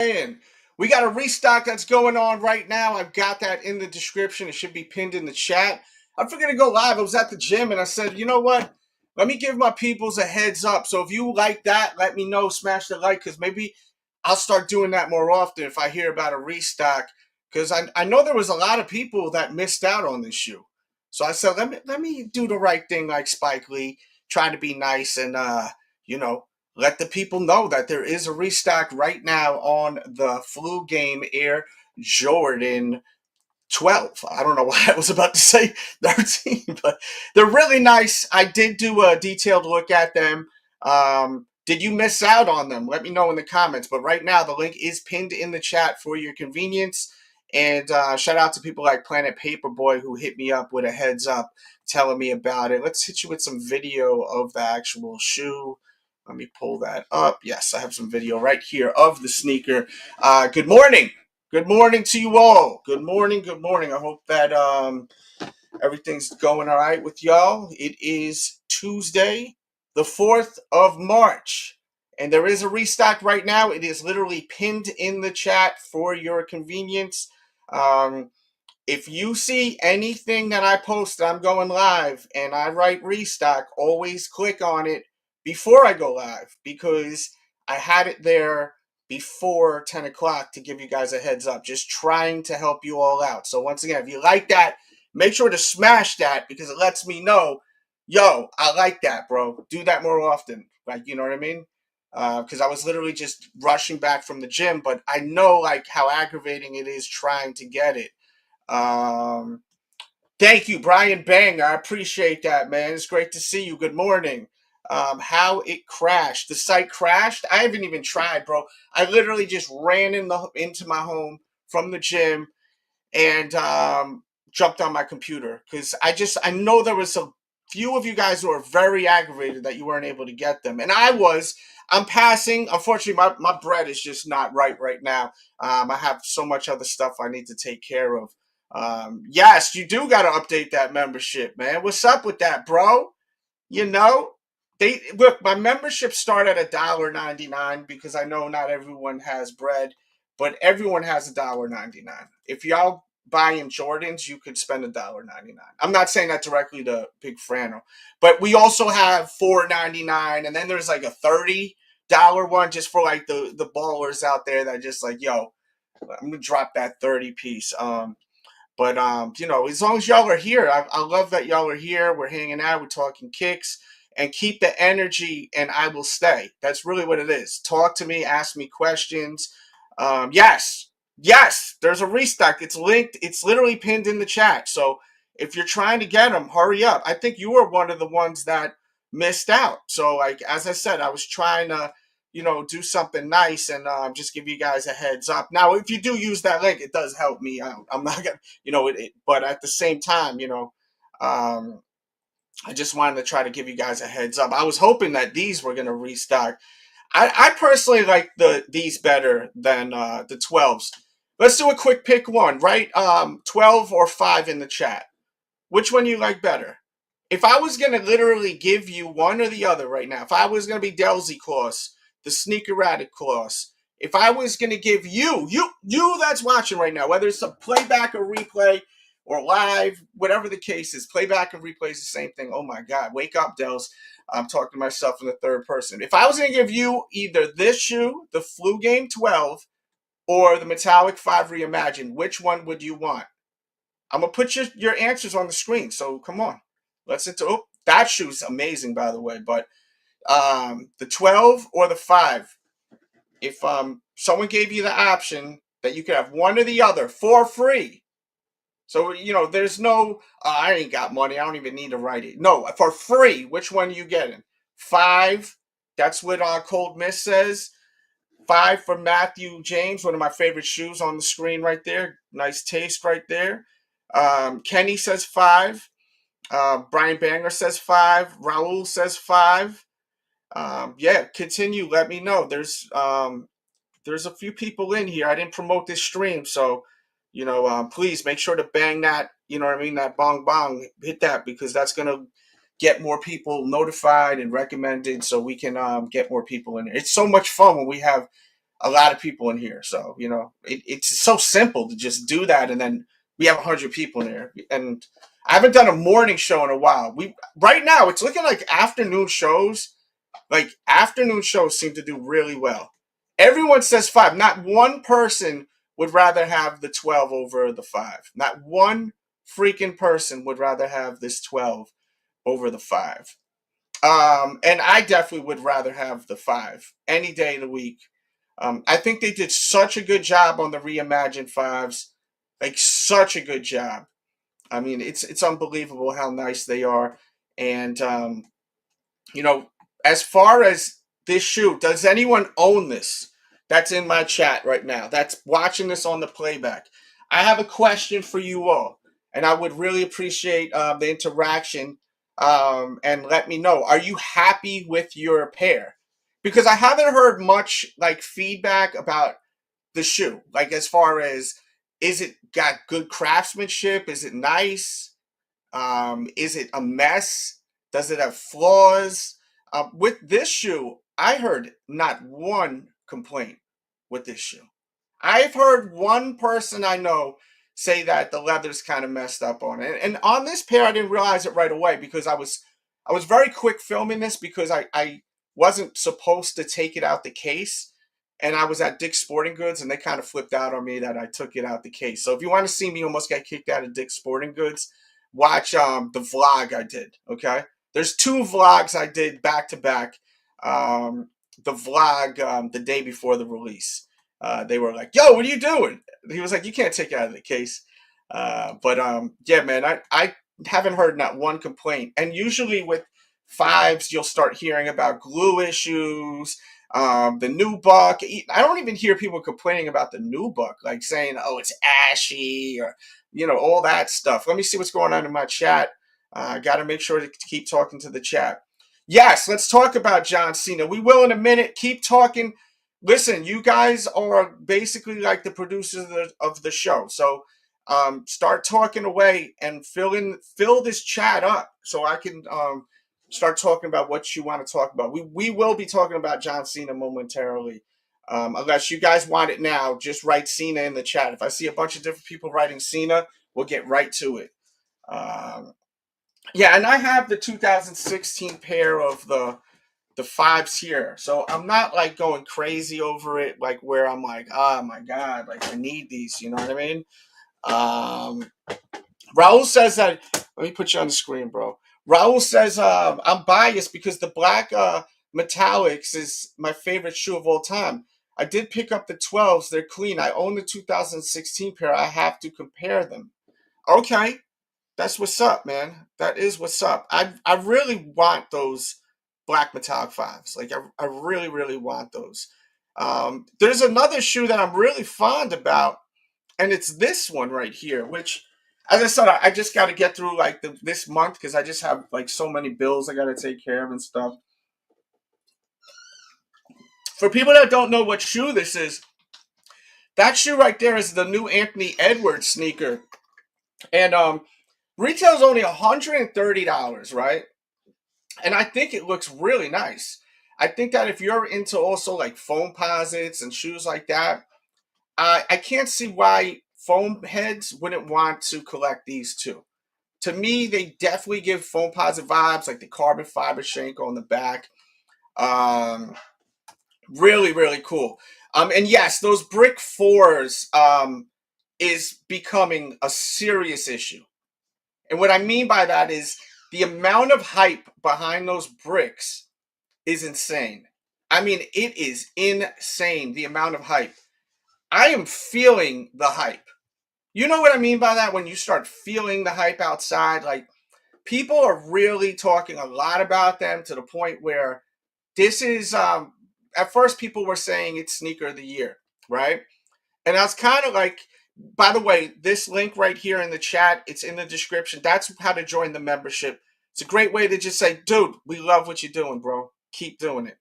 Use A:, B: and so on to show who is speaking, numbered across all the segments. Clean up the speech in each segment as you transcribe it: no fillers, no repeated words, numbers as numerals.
A: And we got a restock that's going on right now. I've got that in the description. It should be pinned in the chat. I'm forgetting to go live. I was at the gym and I said, you know what? Let me give my peoples a heads up. So if you like that, let me know. Smash the like, because maybe I'll start doing that more often if I hear about a restock. Because I know there was a lot of people that missed out on this shoe. So I said, let me do the right thing like Spike Lee, trying to be nice and you know, let the people know that there is a restock right now on the Flu Game Air Jordan 12. I don't know why I was about to say 13, but they're really nice. I did do a detailed look at them. Did you miss out on them? Let me know in the comments. But right now, the link is pinned in the chat for your convenience. And shout out to people like Planet Paperboy who hit me up with a heads up telling me about it. Let's hit you with some video of the actual shoe. Let me pull that up. Yes, I have some video right here of the sneaker. Good morning. Good morning to you all. Good morning. Good morning. I hope that everything's going all right with y'all. It is Tuesday, the 4th of March, and there is a restock right now. It is literally pinned in the chat for your convenience. If you see anything that I post, I'm going live, and I write restock, always click on it before I go live, because I had it there before 10 o'clock to give you guys a heads up, just trying to help you all out. So once again, if you like that, make sure to smash that, because it lets me know, yo, I like that, bro. Do that more often. Like, you know what I mean? Because I was literally just rushing back from the gym, but I know like how aggravating it is trying to get it. Um, Thank you, Brian Bang. I appreciate that, man. It's great to see you. Good morning. How it crashed. The site crashed. I haven't even tried, bro. I literally just ran into my home from the gym and jumped on my computer, because I know there was a few of you guys who are very aggravated that you weren't able to get them, and I'm passing. Unfortunately, my bread is just not right now. I have so much other stuff I need to take care of. Yes, you do got to update that membership, man. What's up with that, bro? You know, they look. My membership start at $1.99, because I know not everyone has bread, but everyone has $1.99. If y'all buying Jordans, you could spend $1.99. I'm not saying that directly to Big Frano, but we also have $4.99, and then there's like a $30 one just for like the ballers out there that just like, yo, I'm gonna drop that 30 piece. But you know, as long as y'all are here, I love that y'all are here. We're hanging out, we're talking kicks, and keep the energy, and I will stay. That's really what it is. Talk to me, ask me questions. Yes, there's a restock. It's linked. It's literally pinned in the chat. So if you're trying to get them, hurry up. I think you were one of the ones that missed out. So like as I said, I was trying to do something nice and just give you guys a heads up. Now, if you do use that link, it does help me out. I'm not gonna, but at the same time, I just wanted to try to give you guys a heads up. I was hoping that these were gonna restock. I personally like these better than the 12s. Let's do a quick pick one, right? 12 or 5 in the chat. Which one you like better? If I was gonna literally give you one or the other right now, if I was gonna be Delzy Claus, the Sneakeratic Claus, if I was gonna give you that's watching right now, whether it's a playback or replay or live, whatever the case is, playback and replay is the same thing. Oh my God, wake up, Dels. I'm talking to myself in the third person. If I was gonna give you either this shoe, the Flu Game 12, or the Metallic 5 Reimagined, which one would you want? I'm gonna put your answers on the screen. So come on, let's into. Oh, that shoe's amazing, by the way. But the 12 or the 5. If someone gave you the option that you could have one or the other for free, so there's no. I ain't got money. I don't even need to write it. No, for free. Which one are you getting? 5. That's what Cold Miss says. 5 for Matthew James, one of my favorite shoes on the screen right there. Nice taste right there. Kenny says 5. Brian Banger says 5. Raul says 5. Yeah, continue. Let me know. There's a few people in here. I didn't promote this stream, so please make sure to bang that. You know what I mean? That bong bong. Hit that, because that's gonna get more people notified and recommended, so we can get more people in here. It's so much fun when we have a lot of people in here. So, it's so simple to just do that. And then we have 100 people in there. And I haven't done a morning show in a while. Right now, it's looking like afternoon shows seem to do really well. Everyone says 5. Not one person would rather have the 12 over the 5. Not one freaking person would rather have this 12 over the 5. And I definitely would rather have the 5 any day of the week. I think they did such a good job on the reimagined 5s, like such a good job. I mean, it's unbelievable how nice they are. And you know, as far as this shoe, does anyone own this? That's in my chat right now. That's watching this on the playback. I have a question for you all, and I would really appreciate the interaction. And let me know. Are you happy with your pair? Because I haven't heard much like feedback about the shoe. Like as far as, is it got good craftsmanship? Is it nice? Is it a mess? Does it have flaws? With this shoe, I heard not one complaint with this shoe. I've heard one person I know say that the leather's kind of messed up on it. And on this pair, I didn't realize it right away because I was very quick filming this because I wasn't supposed to take it out the case. And I was at Dick's Sporting Goods and they kind of flipped out on me that I took it out the case. So if you want to see me almost get kicked out of Dick's Sporting Goods, watch the vlog I did. Okay, there's 2 vlogs I did back to back. The vlog the day before the release, they were like, "Yo, what are you doing?" He was like, "You can't take it out of the case." But yeah, man, I haven't heard not one complaint. And usually with 5s, you'll start hearing about glue issues. The new buck. I don't even hear people complaining about the new buck, like saying, "Oh, it's ashy," or all that stuff. Let me see what's going on in my chat. I got to make sure to keep talking to the chat. Yes, let's talk about John Cena. We will in a minute. Keep talking. Listen, you guys are basically like the producers of the show. So start talking away and fill this chat up so I can start talking about what you want to talk about. We will be talking about John Cena momentarily. Unless you guys want it now, just write Cena in the chat. If I see a bunch of different people writing Cena, we'll get right to it. Yeah, and I have the 2016 pair of the 5s here. So I'm not like going crazy over it, like where I'm like, oh my God, like I need these, you know what I mean? Raul says that, let me put you on the screen, bro. Raul says, I'm biased because the black metallics is my favorite shoe of all time. I did pick up the 12s. They're clean. I own the 2016 pair. I have to compare them. Okay. That's what's up, man. That is what's up. I really want those black metallic 5s. Like I really, really want those. There's another shoe that I'm really fond about, and it's this one right here, which, as I said, I just got to get through like this month because I just have like so many bills I got to take care of and stuff. For people that don't know what shoe this is, that shoe right there is the new Anthony Edwards sneaker, and retail's only $130, right? And I think it looks really nice. I think that if you're into also like foam posits and shoes like that, I can't see why foam heads wouldn't want to collect these too. To me, they definitely give foam posit vibes, like the carbon fiber shank on the back. Um, Really, really cool. And yes, those brick 4s is becoming a serious issue. And what I mean by that is the amount of hype behind those bricks is insane. I mean, it is insane, the amount of hype. I am feeling the hype. You know what I mean by that? When you start feeling the hype outside, like people are really talking a lot about them to the point where this is, at first people were saying it's sneaker of the year, right? And I was kind of like, by the way, this link right here in the chat, it's in the description. That's how to join the membership. It's a great way to just say, dude, we love what you're doing, bro. Keep doing it.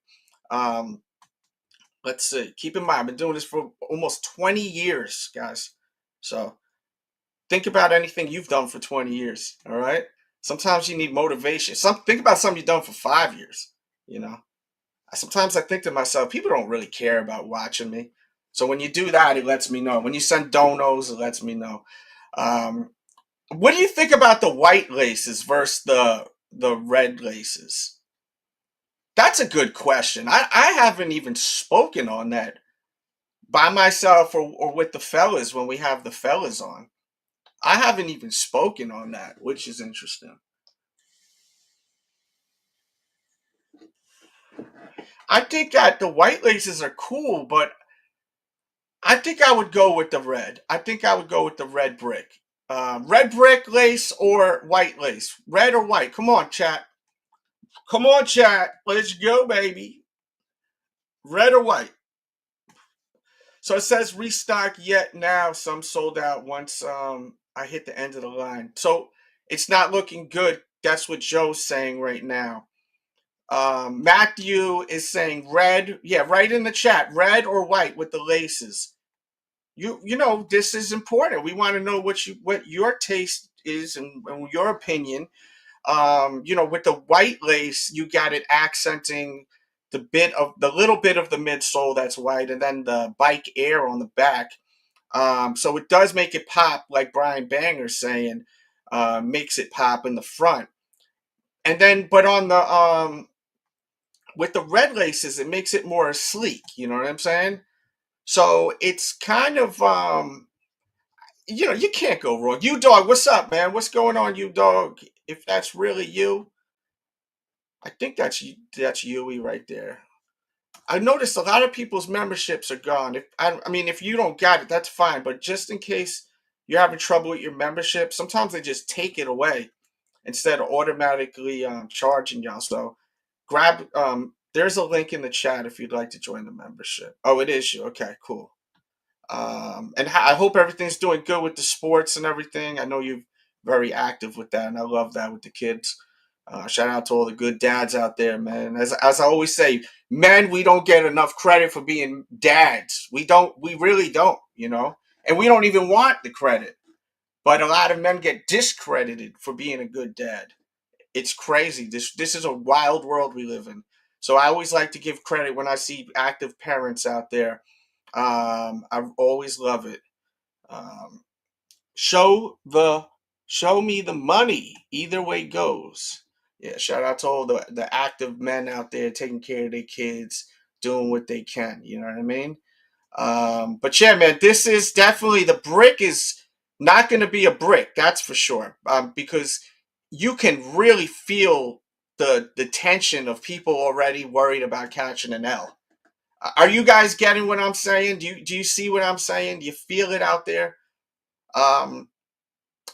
A: Let's see. Keep in mind, I've been doing this for almost 20 years, guys. So think about anything you've done for 20 years, all right? Sometimes you need motivation. Think about something you've done for 5 years, you know? Sometimes I think to myself, people don't really care about watching me. So when you do that, it lets me know. When you send donos, it lets me know. Um, what do you think about the white laces versus the red laces? That's a good question. I haven't even spoken on that by myself or with the fellas when we have the fellas on. I haven't even spoken on that, which is interesting. I think that the white laces are cool, but I think I would go with the red. I think I would go with the red brick. Red brick lace or white lace? Red or white? Come on, chat. Come on, chat. Let's go, baby. Red or white? So it says restock yet now. Some sold out once I hit the end of the line. So it's not looking good. That's what Joe's saying right now. Matthew is saying red. Yeah, right in the chat. Red or white with the laces. You know this is important. We want to know what your taste is and your opinion. With the white lace, you got it accenting the little bit of the midsole that's white, and then the bike air on the back. So it does make it pop, like Brian Banger's saying, makes it pop in the front. And then, but on the with the red laces, it makes it more sleek. You know what I'm saying? So it's kind of you can't go wrong. You dog, what's up, man? What's going on, you dog? If that's really you, I think that's Yui right there. I noticed a lot of people's memberships are gone. If you don't got it, that's fine. But just in case you're having trouble with your membership, sometimes they just take it away instead of automatically charging y'all. So grab. There's a link in the chat if you'd like to join the membership. Oh, it is you. Okay, cool. And I hope everything's doing good with the sports and everything. I know you're very active with that, and I love that with the kids. Shout out to all the good dads out there, man. As I always say, men, we don't get enough credit for being dads. We don't. We really don't. And we don't even want the credit. But a lot of men get discredited for being a good dad. It's crazy. This is a wild world we live in. So I always like to give credit when I see active parents out there. I always love it. Um, show the show me the money. Either way goes. Yeah, shout out to all the active men out there taking care of their kids, doing what they can. You know what I mean? But yeah, man, this is definitely the brick is not going to be a brick. That's for sure. Because you can really feel the tension of people already worried about catching an L. Are you guys getting what I'm saying? Do you see what I'm saying? Do you feel it out there? Um,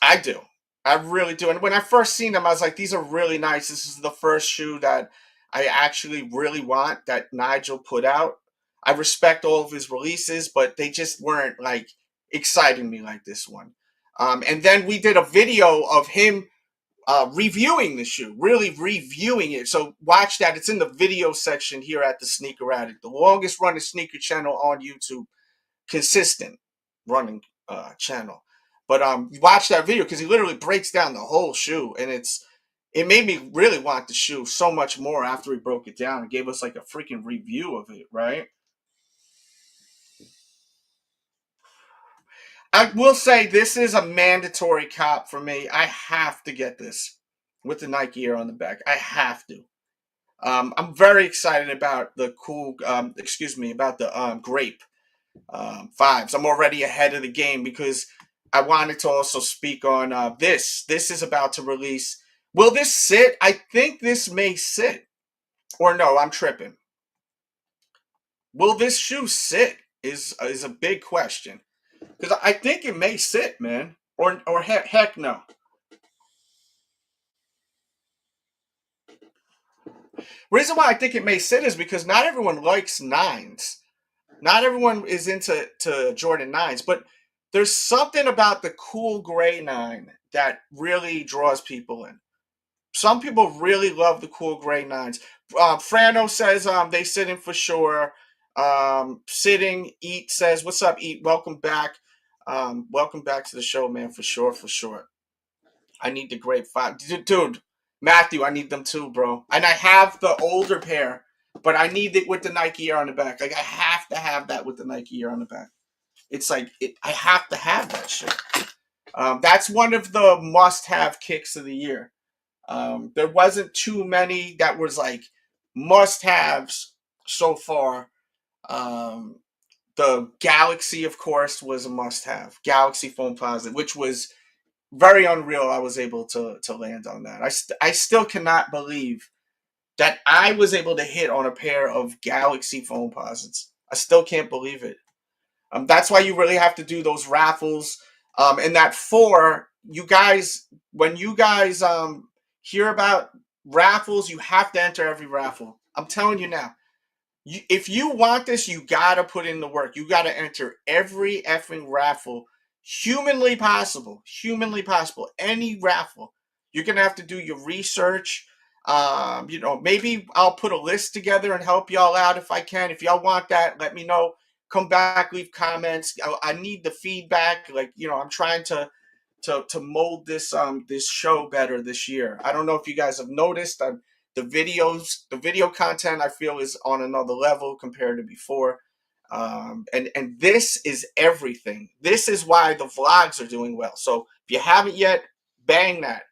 A: I do. I really do. And when I first seen them, I was like, these are really nice. This is the first shoe that I actually really want that Nigel put out. I respect all of his releases, but they just weren't like exciting me like this one. And then we did a video of him reviewing the shoe, really reviewing it. So watch that. It's in the video section here at the Sneaker Addict, the longest running sneaker channel on YouTube, consistent running channel. But watch that video because he literally breaks down the whole shoe, and it made me really want the shoe so much more after he broke it down and gave us like a freaking review of it, right? I will say this is a mandatory cop for me. I have to get this with the Nike Air on the back. I have to. I'm very excited about the about the grape fives. I'm already ahead of the game because I wanted to also speak on this. This is about to release. Will this sit? I think this may sit. Or no, I'm tripping. Will this shoe sit? Is a big question because I think it may sit, man. Or heck no. Reason why I think it may sit is because not everyone likes nines. Not everyone is into Jordan nines, but there's something about the cool gray nine that really draws people in. Some people really love the cool gray nines. Frano says they sitting for sure. Sitting Eat says, "What's up, Eat? Welcome back. Welcome back to the show, man. For sure, for sure. I need the grape five, dude. Matthew, I need them too, bro. And I have the older pair, but I need it with the Nike Air on the back. Like I have have to have that with the Nike Air on the back. It's like I have to have that shit. That's one of the must-have kicks of the year. There wasn't too many that was like must-haves so far. Um, the Galaxy, of course, was a must-have. Galaxy foam posite, which was very unreal. I was able to land on that. I still cannot believe that I was able to hit on a pair of Galaxy foam posits. I still can't believe it. That's why you really have to do those raffles. And that four, you guys, when you guys hear about raffles, you have to enter every raffle. I'm telling you now. If you want this, you gotta put in the work. You gotta enter every effing raffle humanly possible. Humanly possible. Any raffle. You're gonna have to do your research. Maybe I'll put a list together and help y'all out if I can. If y'all want that, let me know. Come back, leave comments. I need the feedback. Like, I'm trying to mold this show better this year. I don't know if you guys have noticed. The video content I feel is on another level compared to before. And this is everything. This is why the vlogs are doing well. So if you haven't yet, bang that.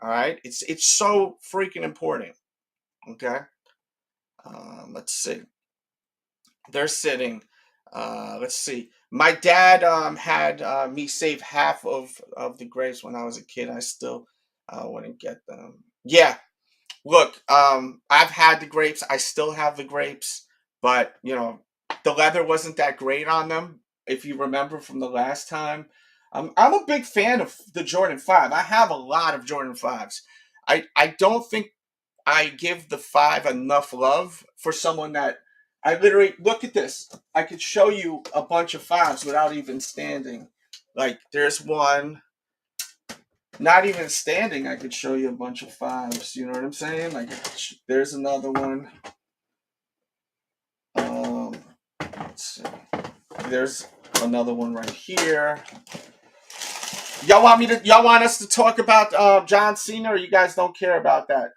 A: All right, it's so freaking important. Okay. Let's see. They're sitting. Let's see. My dad had me save half of the grapes when I was a kid. I still wouldn't get them. Yeah, look, I've had the grapes. I still have the grapes, but the leather wasn't that great on them. If you remember from the last time, I'm a big fan of the Jordan 5. I have a lot of Jordan 5s. I don't think I give the 5 enough love for someone that I literally look at this. I could show you a bunch of 5s without even standing. Like there's one. Not even standing, I could show you a bunch of 5s. You know what I'm saying? Like, there's another one. Let's see. There's another one right here. Y'all want us to talk about John Cena, or you guys don't care about that?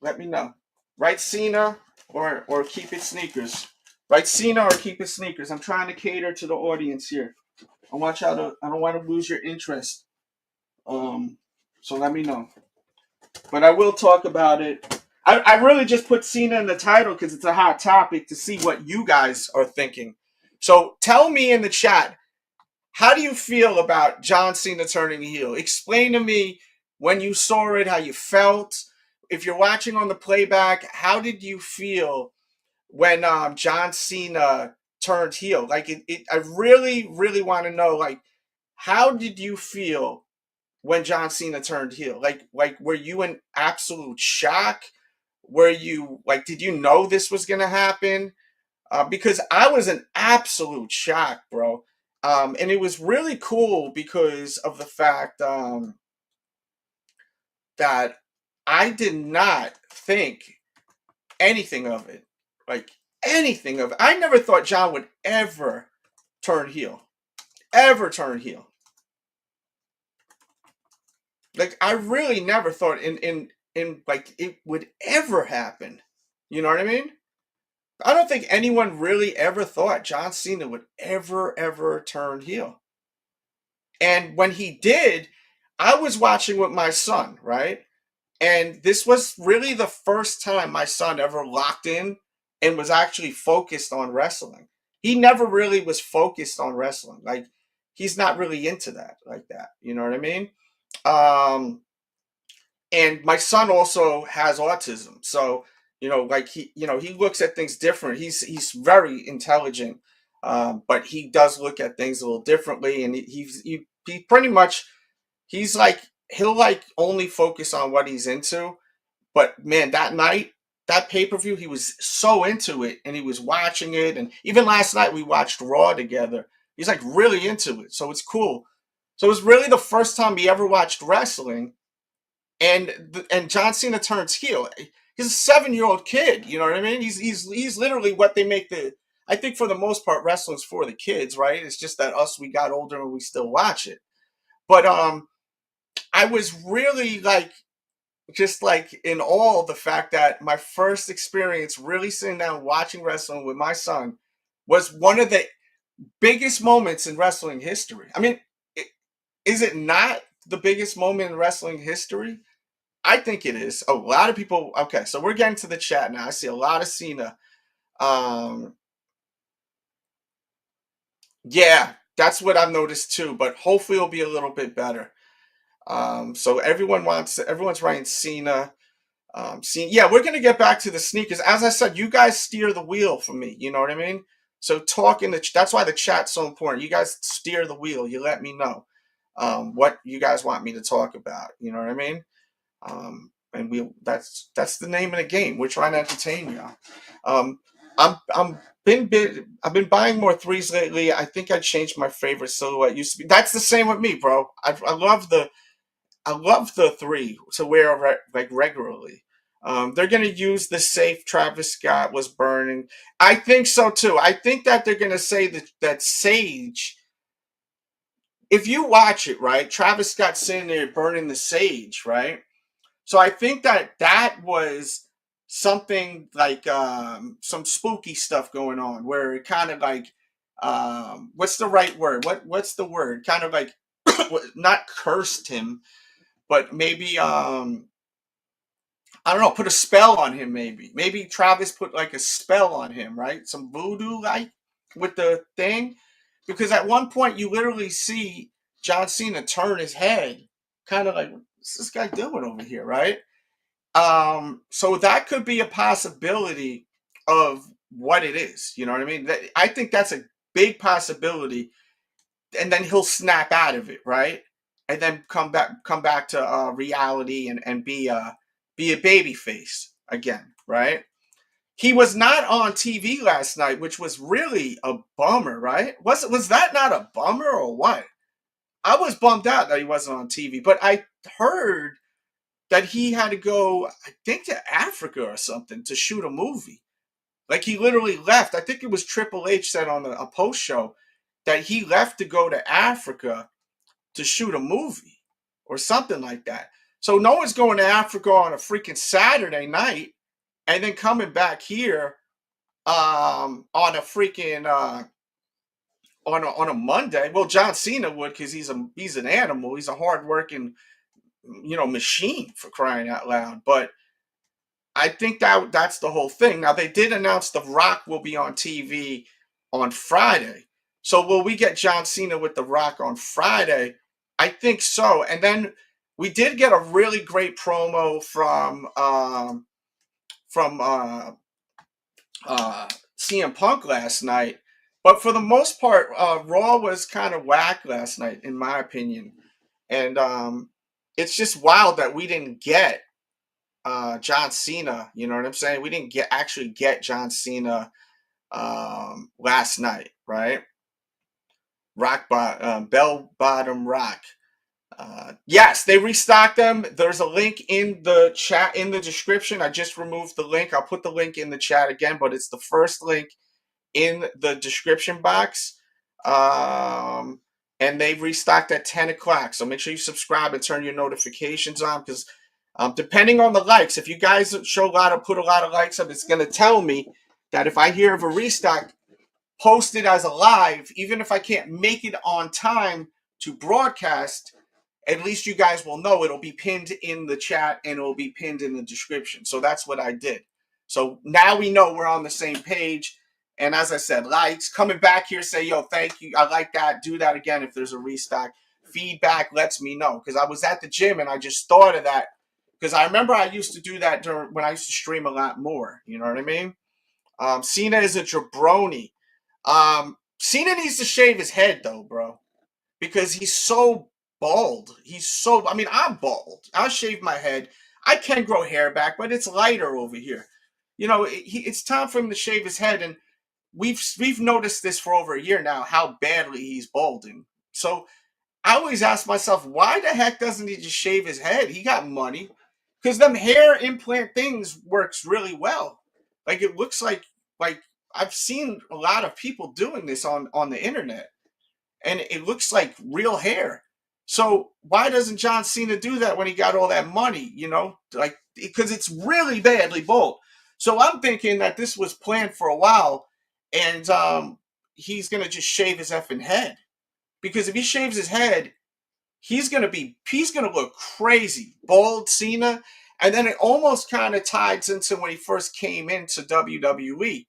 A: Let me know. Right, Cena, or keep it sneakers. Right, Cena, or keep it sneakers. I'm trying to cater to the audience here. I don't want to lose your interest. So let me know. But I will talk about it. I really just put Cena in the title because it's a hot topic to see what you guys are thinking. So tell me in the chat, how do you feel about John Cena turning heel? Explain to me when you saw it, how you felt. If you're watching on the playback, how did you feel when John Cena turned heel? Like I really, really want to know, like, how did you feel when John Cena turned heel? Like were you in absolute shock? Were you like, did you know this was gonna happen? Because I was in absolute shock, bro. And it was really cool because of the fact that I did not think anything of it. Like anything of it. I never thought John would ever turn heel. Ever turn heel. Like I really never thought in like it would ever happen. You know what I mean? I don't think anyone really ever thought John Cena would ever turn heel. And when he did, I was watching with my son, right? And this was really the first time my son ever locked in and was actually focused on wrestling. He never really was focused on wrestling. Like he's not really into that like that. You know what I mean? Um and my son also has autism, so like he looks at things different. He's very intelligent, but he does look at things a little differently, and he pretty much, he's like, he'll like only focus on what he's into. But man, that night, that pay-per-view, he was so into it, and he was watching it, and even last night we watched Raw together. He's like really into it, so it's cool. So it was really the first time he ever watched wrestling, and John Cena turns heel. He's a 7-year-old kid. You know what I mean? He's literally what they make the. I think for the most part, wrestling's for the kids, right? It's just that us, we got older and we still watch it. But I was really like, just like in awe of the fact that my first experience really sitting down watching wrestling with my son was one of the biggest moments in wrestling history. I mean, is it not the biggest moment in wrestling history? I think it is. A lot of people. Okay, so we're getting to the chat now. I see a lot of Cena. Um, yeah, that's what I've noticed too. But hopefully, it'll be a little bit better. So everyone's writing Cena. Yeah, we're gonna get back to the sneakers. As I said, you guys steer the wheel for me. You know what I mean? So that's why the chat's so important. You guys steer the wheel. You let me know what you guys want me to talk about. You know what I mean? And that's the name of the game. We're trying to entertain you. Um, I've been buying more threes lately. I think I changed my favorite silhouette. Used to be that's the same with me, bro. I love the three to wear like regularly. They're going to use the safe Travis Scott was burning. I think so too. I think that they're going to say that sage. If you watch it, right, Travis Scott sitting there burning the sage, right? So I think that was something like some spooky stuff going on, where it kind of like what's the right word? What's the word? Kind of like not cursed him, but maybe I don't know, put a spell on him. Maybe Travis put like a spell on him, right? Some voodoo like with the thing, because at one point you literally see John Cena turn his head, kind of like what's this guy doing over here, right? So that could be a possibility of what it is. You know what I mean? I think that's a big possibility, and then he'll snap out of it, right? And then come back to reality and be a baby face again, right? He was not on TV last night, which was really a bummer, right? Was that not a bummer or what? I was bummed out that he wasn't on TV, but I heard that he had to go, I think, to Africa or something to shoot a movie. Like he literally left. I think it was Triple H said on a post show that he left to go to Africa to shoot a movie or something like that. So no one's going to Africa on a freaking Saturday night and then coming back here on a freaking on a Monday. Well, John Cena would because he's an animal. He's a hardworking machine, for crying out loud. But I think that's the whole thing. Now they did announce The Rock will be on TV on Friday. So will we get John Cena with The Rock on Friday? I think so. And then we did get a really great promo from CM Punk last night. But for the most part, Raw was kind of whack last night, in my opinion. And it's just wild that we didn't get John Cena. You know what I'm saying? We didn't actually get John Cena last night, right? Bell Bottom Rock. Yes, they restocked them. There's a link in the chat in the description. I just removed the link. I'll put the link in the chat again, but it's the first link in the description box. And they restocked at 10 o'clock. So make sure you subscribe and turn your notifications on, because depending on the likes, if you guys put a lot of likes up, it's going to tell me that if I hear of a restock, post it as a live, even if I can't make it on time to broadcast, at least you guys will know it'll be pinned in the chat and it'll be pinned in the description. So that's what I did. So now we know we're on the same page. And as I said, likes, coming back here, say, yo, thank you. I like that. Do that again if there's a restock. Feedback lets me know. Because I was at the gym and I just thought of that. Because I remember I used to do that when I used to stream a lot more. You know what I mean? Cena is a jabroni. Cena needs to shave his head, though, bro. Because he's so bald. I'm bald. I'll shave my head. I can grow hair back, but it's lighter over here. It's time for him to shave his head, and we've noticed this for over a year now, how badly he's balding. So I always ask myself, why the heck doesn't he just shave his head? He got money. Because them hair implant things works really well. Like it looks like I've seen a lot of people doing this on the internet, and it looks like real hair. So why doesn't John Cena do that when he got all that money? Like, because it's really badly bald. So I'm thinking that this was planned for a while, and he's gonna just shave his effing head. Because if he shaves his head, he's gonna look crazy, bald Cena. And then it almost kind of ties into when he first came into WWE.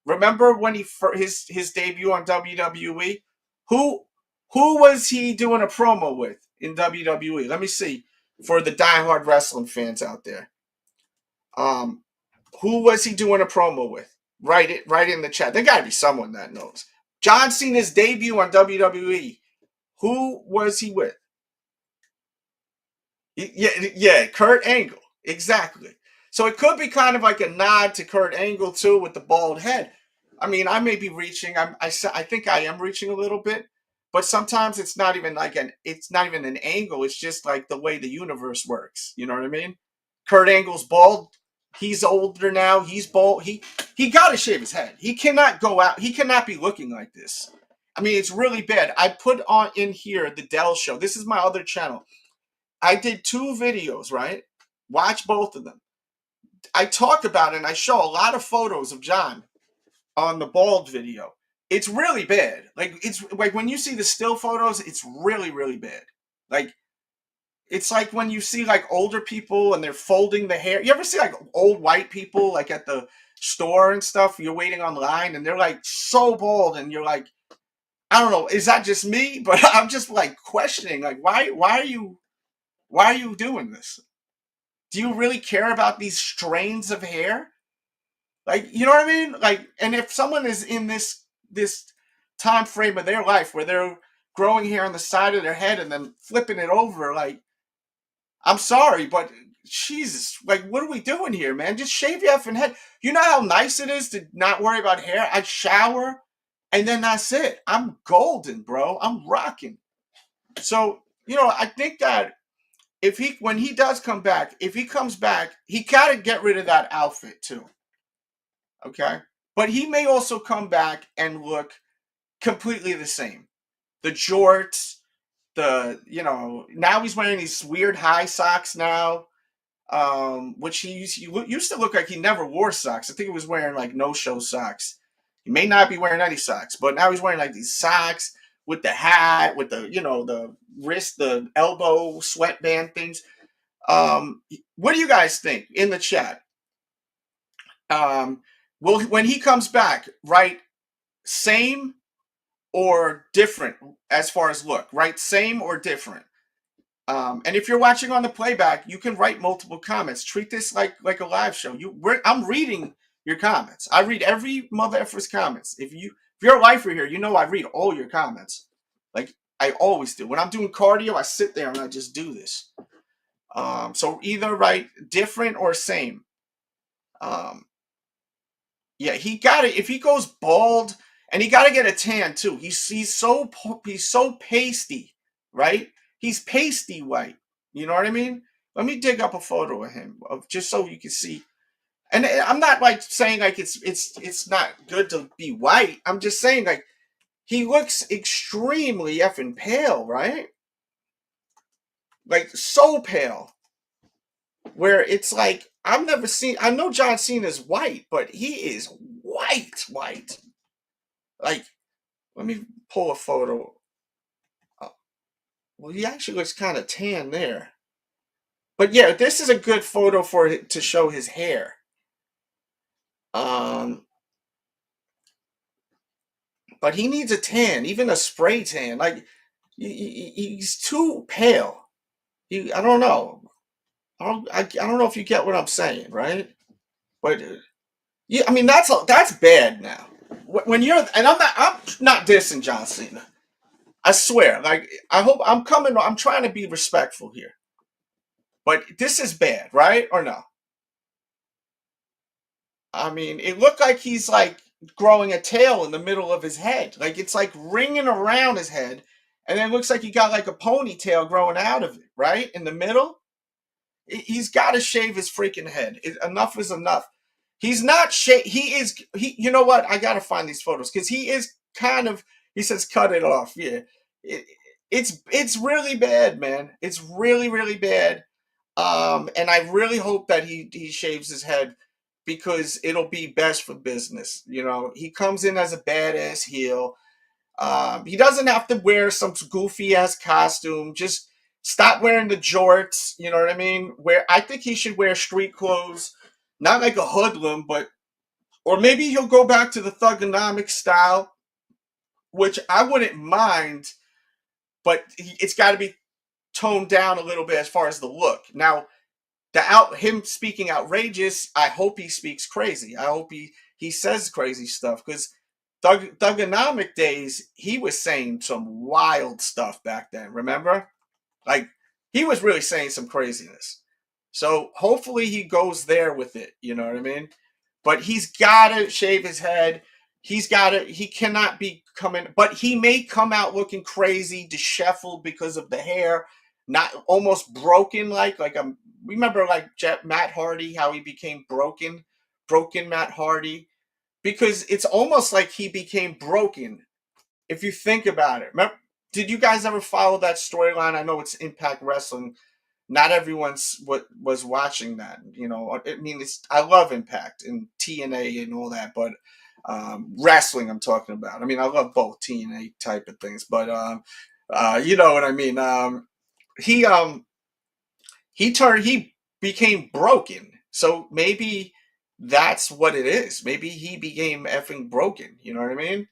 A: Remember when his debut on WWE? Who who was he doing a promo with in WWE? Let me see for the diehard wrestling fans out there. Um, who was he doing a promo with? Write it right in the chat. There got to be someone that knows. John Cena's debut on WWE. Who was he with? Yeah, yeah, Kurt Angle. Exactly. So it could be kind of like a nod to Kurt Angle too with the bald head. I mean, I may be reaching. I think I am reaching a little bit, but sometimes it's not even an angle. It's just like the way the universe works. You know what I mean? Kurt Angle's bald. He's older now. He's bald. He got to shave his head. He cannot go out. He cannot be looking like this. I mean, it's really bad. I put on in here the Dell Show. This is my other channel. I did 2 videos, right? Watch both of them. I talk about it and I show a lot of photos of John on the bald video. It's really bad. Like it's like when you see the still photos, it's really, really bad. Like it's like when you see like older people and they're folding the hair. You ever see like old white people like at the store and stuff? You're waiting online and they're like so bald and you're like, I don't know, is that just me? But I'm just like questioning, like why are you doing this? Do you really care about these strains of hair? Like, you know what I mean? Like, and if someone is in this time frame of their life where they're growing hair on the side of their head and then flipping it over, like, I'm sorry, but Jesus, like, what are we doing here, man? Just shave your effing head. You know how nice it is to not worry about hair? I shower, and then that's it. I'm golden, bro. I'm rocking. So, I think that if when he does come back, if he comes back, he gotta get rid of that outfit too. Okay? But he may also come back and look completely the same. The jorts, now he's wearing these weird high socks now, which he used to look like he never wore socks. I think he was wearing like no-show socks. He may not be wearing any socks, but now he's wearing like these socks with the hat, with the wrist, the elbow sweatband things. What do you guys think in the chat? When he comes back, right? Same or different as far as look, right? Same or different. And if you're watching on the playback, you can write multiple comments. Treat this like a live show. I'm reading your comments. I read every mother effer's comments. If you're a lifer here, I read all your comments. Like I always do. When I'm doing cardio, I sit there and I just do this. So either write different or same. Yeah, he got it. If he goes bald, and he got to get a tan too. He's so pasty, right? He's pasty white. You know what I mean? Let me dig up a photo of him, just so you can see. And I'm not like saying like it's not good to be white. I'm just saying like he looks extremely effing pale, right? Like so pale. Where it's like I know John Cena's white, but he is white. Like, let me pull a photo. Well, he actually looks kind of tan there. But yeah, this is a good photo to show his hair. But he needs a tan, even a spray tan. Like, he's too pale. I don't know. I don't know if you get what I'm saying, right? But yeah, I mean that's bad now. When you're and I'm not dissing John Cena. I swear, like I'm trying to be respectful here. But this is bad, right? Or no? I mean, it looked like he's like growing a tail in the middle of his head. Like it's like ringing around his head. And then it looks like he got like a ponytail growing out of it, right? In the middle. He's got to shave his freaking head. Enough is enough. He's not you know what? I got to find these photos because he is he says cut it off. Yeah. It's really bad, man. It's really, really bad. And I really hope that he shaves his head because it'll be best for business. You know, he comes in as a badass heel. He doesn't have to wear some goofy ass costume. Just stop wearing the jorts. You know what I mean? Where I think he should wear street clothes, not like a hoodlum, but or maybe he'll go back to the thugonomic style, which I wouldn't mind, but it's got to be toned down a little bit as far as the look. Now, him speaking outrageous, I hope he speaks crazy. I hope he says crazy stuff because thugonomic days, he was saying some wild stuff back then. Remember, like he was really saying some craziness. So hopefully he goes there with it. You know what I mean? But he's got to shave his head. He cannot be coming, but he may come out looking crazy, disheveled because of the hair, not almost broken, like remember like Matt Hardy, how he became broken Matt Hardy, because it's almost like he became broken. If you think about it, remember, did you guys ever follow that storyline? I know it's Impact Wrestling, not everyone's what was watching that. You know, I mean, I love Impact and TNA and all that, but wrestling I'm talking about. I mean, I love both TNA type of things, but you know what I mean. He he became broken, so maybe that's what it is. Maybe he became effing broken. You know what I mean?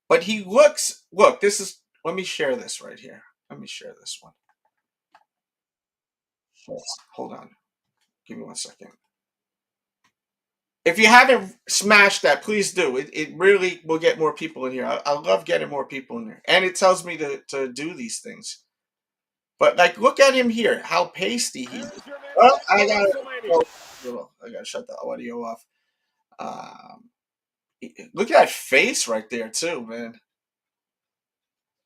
A: But he looks. Look, this is. Let me share this right here. Let me share this one. Hold on. Give me 1 second. If you haven't smashed that, please do. It really will get more people in here. I love getting more people in there. And it tells me to do these things. But like look at him here, how pasty he is. Oh, I gotta shut the audio off. Um, Look at that face right there too, man.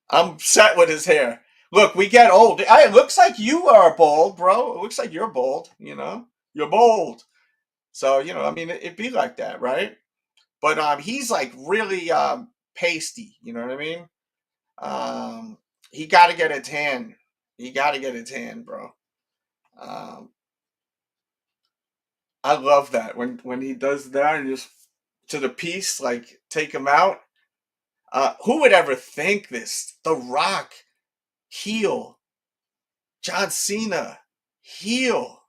A: I'm set with his hair. Look, we get old. It looks like you are bald, bro. It looks like you're bald, you know? You're bald. So, you know, I mean, it'd be like that, right? But he's like really pasty. You know what I mean? He got to get a tan. He got to get a tan, bro. Um, I love that when he does that and just to the piece, like take him out. Who would ever think this? The Rock, heel. John Cena, heel.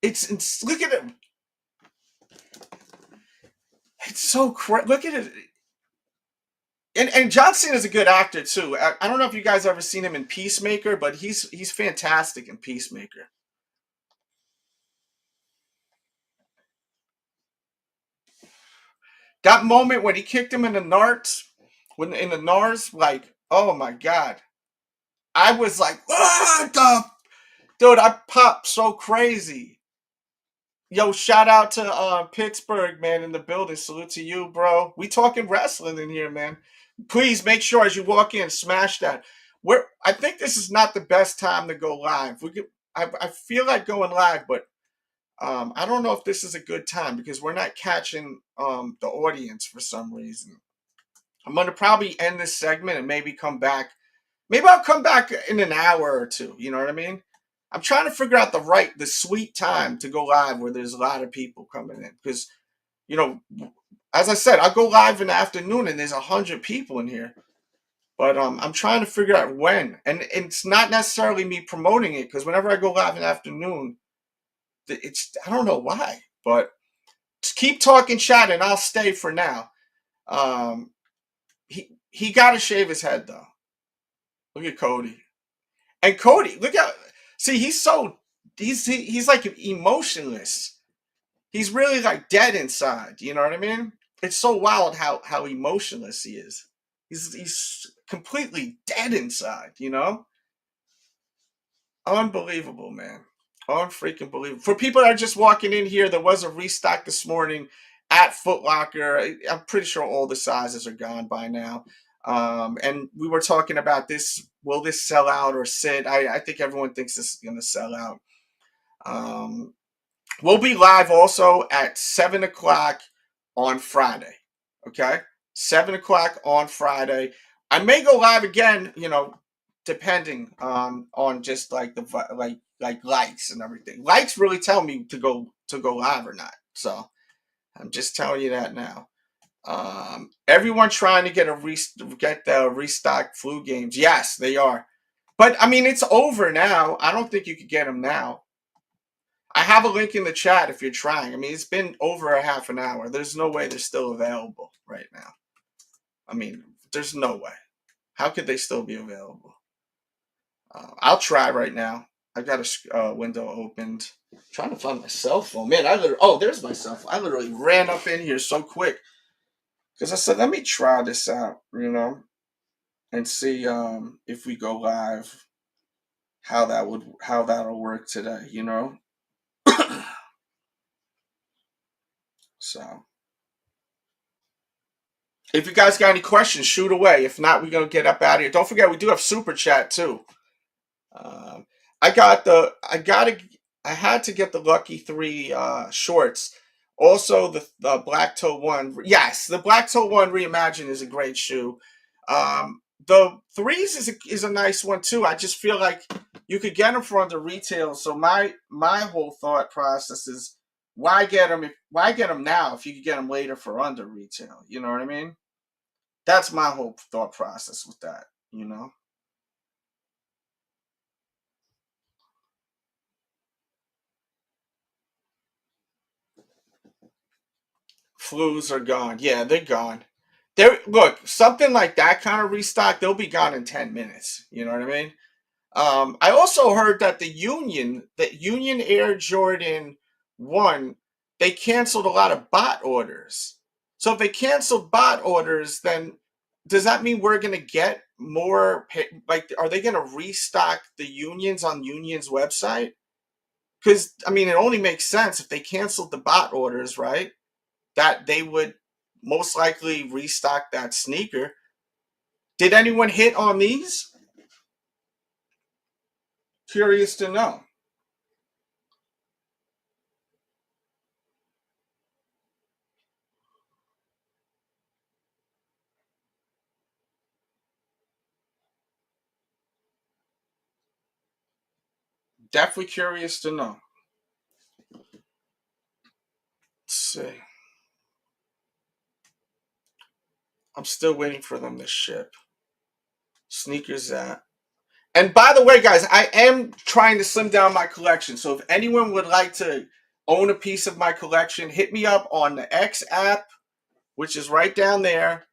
A: It's look at him. It's so crazy. Look at it. And John Cena's a good actor too. I don't know if you guys ever seen him in Peacemaker, but he's fantastic in Peacemaker. That moment when he kicked him in the nards, when in the nars, like, oh my god. I was like, what the dude, I popped so crazy. Yo, shout out to Pittsburgh, man, in the building. Salute to you, bro. We talking wrestling in here, man. Please make sure as you walk in, smash that. I think this is not the best time to go live. I feel like going live, but I don't know if this is a good time because we're not catching the audience for some reason. I'm gonna probably end this segment and maybe come back. Maybe I'll come back in an hour or two. You know what I mean? I'm trying to figure out the sweet time to go live where there's a lot of people coming in because you know, as I said, I go live in the afternoon and there's 100 people in here. But I'm trying to figure out when, and it's not necessarily me promoting it because whenever I go live in the afternoon, I don't know why, but just keep talking, chat, and I'll stay for now. Um, he got to shave his head though. Look at Cody. And Cody, look at see, he's like emotionless. He's really like dead inside. You know what I mean? It's so wild how emotionless he is. He's completely dead inside. You know, unbelievable, man. Unfreaking believable. For people that are just walking in here, there was a restock this morning at Foot Locker. I'm pretty sure all the sizes are gone by now. And we were talking about this. Will this sell out or sit? I think everyone thinks this is going to sell out. Um, we'll be live also at 7 o'clock on Friday. Okay? 7 o'clock on Friday. I may go live again, you know, depending on just like like likes and everything. Likes really tell me to go live or not. So I'm just telling you that now. Everyone trying to get the restock flu games. Yes, they are. But I mean, it's over now. I don't think you could get them now. I have a link in the chat if you're trying. I mean, it's been over a half an hour. There's no way they're still available right now. I mean, there's no way. How could they still be available? I'll try right now. I've got a window opened. I'm trying to find my cell phone. Man, there's my cell phone. I literally ran up in here so quick because I said, let me try this out, and see if we go live, how that'll work today. So, if you guys got any questions, shoot away. If not, we're gonna get up out of here. Don't forget, we do have super chat too. Um, I had to get the Lucky 3 shorts. Also, the Black Toe 1. Yes, the Black Toe 1 Reimagined is a great shoe. The threes is a nice one too. I just feel like you could get them for under retail. So my whole thought process is why get them now if you could get them later for under retail? You know what I mean? That's my whole thought process with that. Flus are gone. Yeah, they're gone. Look, something like that kind of restock, they'll be gone in 10 minutes. You know what I mean? I also heard that the Union Air Jordan 1, they canceled a lot of bot orders. So if they canceled bot orders, then does that mean we're going to get more? Like, are they going to restock the Unions on Union's website? Because, I mean, it only makes sense if they canceled the bot orders, right? That they would most likely restock that sneaker. Did anyone hit on these? Curious to know. Definitely curious to know. Let's see. I'm still waiting for them to ship. Sneakers that. And by the way, guys, I am trying to slim down my collection. So if anyone would like to own a piece of my collection, hit me up on the X app, which is right down there,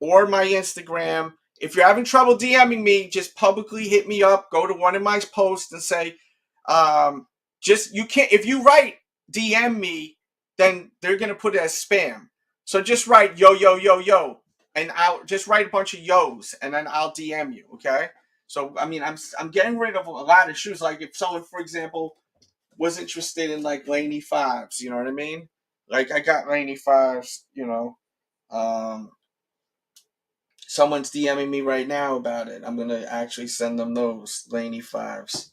A: or my Instagram. If you're having trouble DMing me, just publicly hit me up. Go to one of my posts and say, you can't. If you write DM me, then they're gonna put it as spam. So just write yo yo yo yo, and I'll just write a bunch of yos, and then I'll DM you. Okay. So I mean, I'm getting rid of a lot of shoes. Like if someone, for example, was interested in like Laney fives, you know what I mean? Like I got Laney fives, someone's DMing me right now about it. I'm gonna actually send them those Laney fives.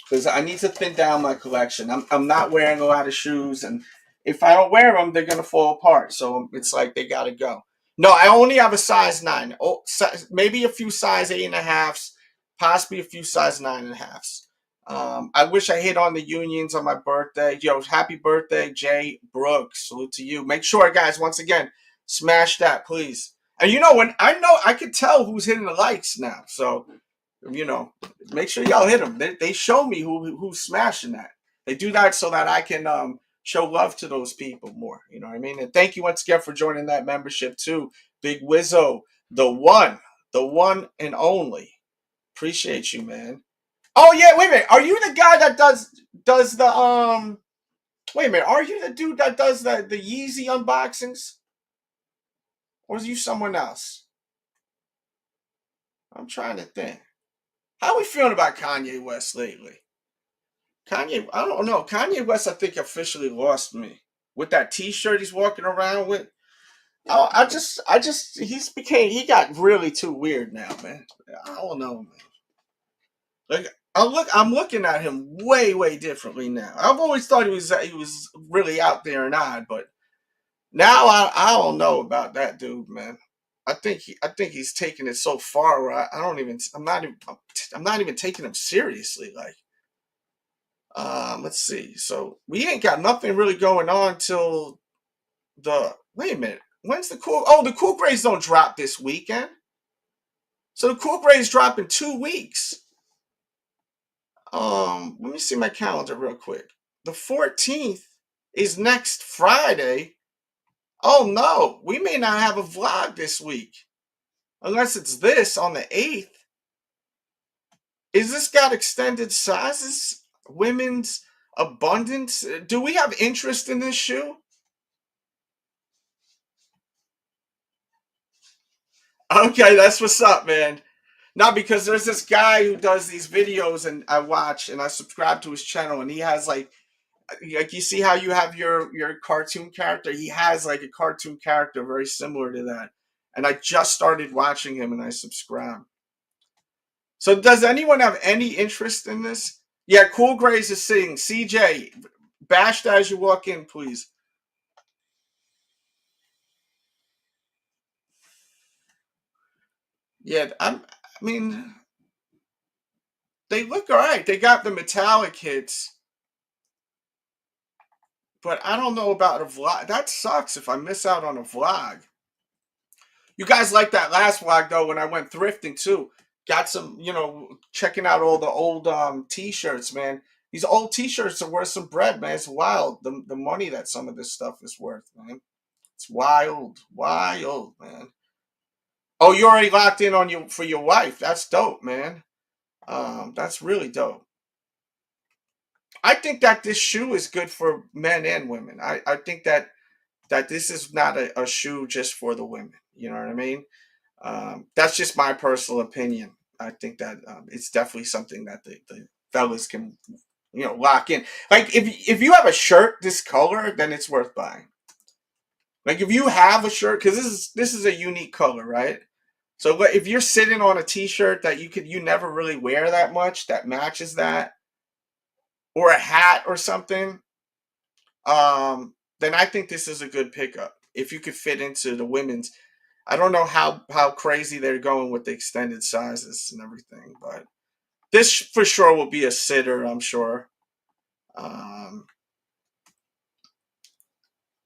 A: Because I need to thin down my collection. I'm not wearing a lot of shoes, and if I don't wear them, they're gonna fall apart. So it's like they gotta go. No, I only have a size 9. Oh, maybe a few size 8.5s, possibly a few size 9.5s. I wish I hit on the Unions on my birthday. Yo, happy birthday, Jay Brooks. Salute to you. Make sure, guys, once again, smash that, please. And when I could tell who's hitting the likes now. So you know, make sure y'all hit them. They show me who's smashing that. They do that so that I can show love to those people more. You know what I mean? And thank you once again for joining that membership too, Big Wizzo, the one and only. Appreciate you, man. Oh yeah, wait a minute. Are you the guy that does the Wait a minute. Are you the dude that does the Yeezy unboxings, or is you someone else? I'm trying to think. How are we feeling about Kanye West lately? Kanye, I don't know. Kanye West, I think, officially lost me with that T-shirt he's walking around with. Oh, he got really too weird now, man. I don't know, man. Like, I'm looking at him way, way differently now. I've always thought he was really out there and odd, but now I don't know about that dude, man. I think he's taking it so far where I don't even I'm not even taking him seriously. Like, let's see. So we ain't got nothing really going on till the wait a minute. When's the cool? Oh, the cool grades don't drop this weekend. So the cool grades drop in 2 weeks. Let me see my calendar real quick. The 14th is next Friday. Oh no, we may not have a vlog this week unless it's this on the 8th. Is this got extended sizes? Women's abundance? Do we have interest in this shoe? Okay, that's what's up, man. Not because there's this guy who does these videos and I watch and I subscribe to his channel and he has like you see how you have your cartoon character? He has like a cartoon character very similar to that. And I just started watching him and I subscribe. So does anyone have any interest in this? Yeah, Cool Grays is saying, CJ, bashed as you walk in, please. Yeah, I mean, they look all right. They got the metallic hits, but I don't know about a vlog. That sucks if I miss out on a vlog. You guys like that last vlog though when I went thrifting too. Got some, checking out all the old t-shirts, man. These old t-shirts are worth some bread, man. It's wild the money that some of this stuff is worth, man. It's wild, wild, man. Oh, you already locked in on you for your wife. That's dope, man. That's really dope. I think that this shoe is good for men and women. I think that this is not a shoe just for the women. You know what I mean? That's just my personal opinion. I think that it's definitely something that the fellas can, lock in. Like if you have a shirt this color, then it's worth buying. Like if you have a shirt, because this is a unique color, right? So if you're sitting on a T-shirt that you never really wear that much that matches that, or a hat or something, then I think this is a good pickup. If you could fit into the women's, I don't know how crazy they're going with the extended sizes and everything, but this for sure will be a sitter, I'm sure. Um,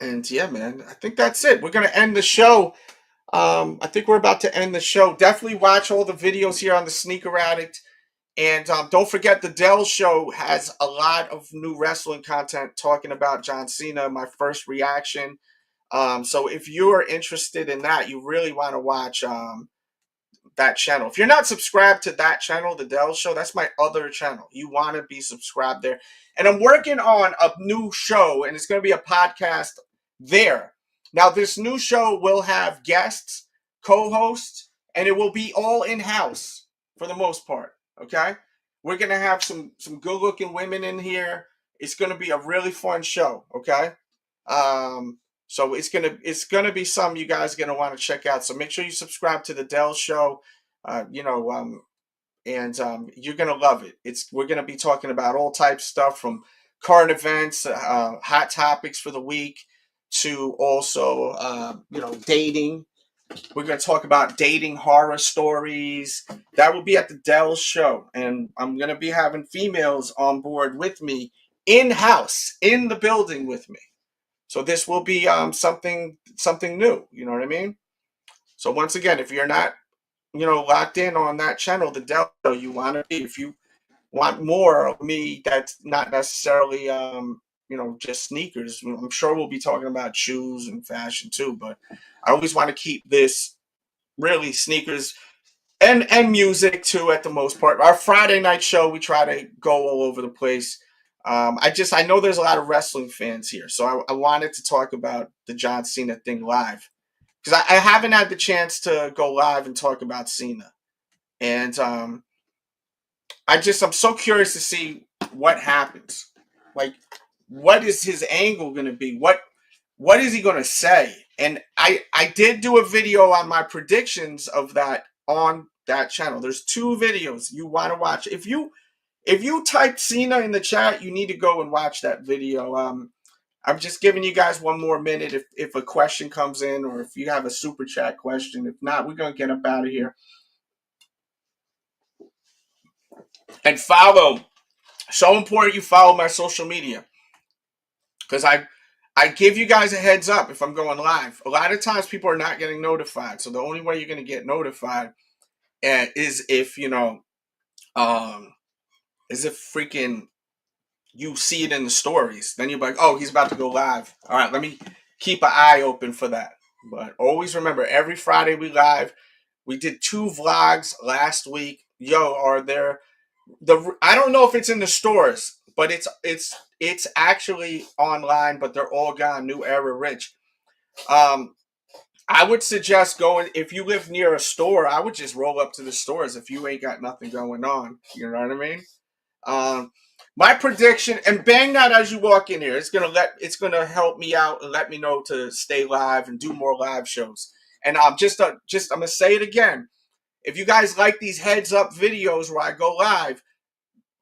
A: and yeah, man, I think that's it. We're gonna end the show. I think we're about to end the show. Definitely watch all the videos here on the Sneaker Addict. And don't forget, the Dell Show has a lot of new wrestling content talking about John Cena, my first reaction. So if you are interested in that, you really want to watch that channel. If you're not subscribed to that channel, the Dell Show, that's my other channel. You want to be subscribed there. And I'm working on a new show, and it's going to be a podcast there. Now, this new show will have guests, co-hosts, and it will be all in-house for the most part. Okay? We're going to have some good-looking women in here. It's going to be a really fun show. Okay? Um, so it's gonna be something you guys are gonna want to check out. So make sure you subscribe to the Dell Show. And you're gonna love it. We're gonna be talking about all types of stuff from current events, hot topics for the week, to also dating. We're gonna talk about dating horror stories. That will be at the Dell Show, and I'm gonna be having females on board with me in house in the building with me. So this will be something new. You know what I mean? So once again, if you're not locked in on that channel, the Delta, you want to be. If you want more of me, that's not necessarily just sneakers. I'm sure we'll be talking about shoes and fashion too. But I always want to keep this really sneakers and music too at the most part. Our Friday night show, we try to go all over the place. I know there's a lot of wrestling fans here, so I wanted to talk about the John Cena thing live because I haven't had the chance to go live and talk about Cena, and I'm so curious to see what happens. Like, what is his angle going to be? What is he going to say? And I did do a video on my predictions of that on that channel. There's two videos you want to watch. If you type Cena in the chat, you need to go and watch that video. I'm just giving you guys one more minute if a question comes in or if you have a super chat question. If not, we're going to get up out of here. And follow. So important you follow my social media. Because I give you guys a heads up if I'm going live. A lot of times people are not getting notified. So the only way you're going to get notified is if, is if freaking you see it in the stories. Then you're like, oh, he's about to go live. All right, let me keep an eye open for that. But always remember, every Friday we live. We did 2 vlogs last week. Yo, are there I don't know if it's in the stores, but it's actually online, but they're all gone. New Era Rich. I would suggest going if you live near a store. I would just roll up to the stores if you ain't got nothing going on. You know what I mean? My prediction, and bang that as you walk in here. It's gonna help me out and let me know to stay live and do more live shows. And I'm gonna say it again. If you guys like these heads up videos where I go live,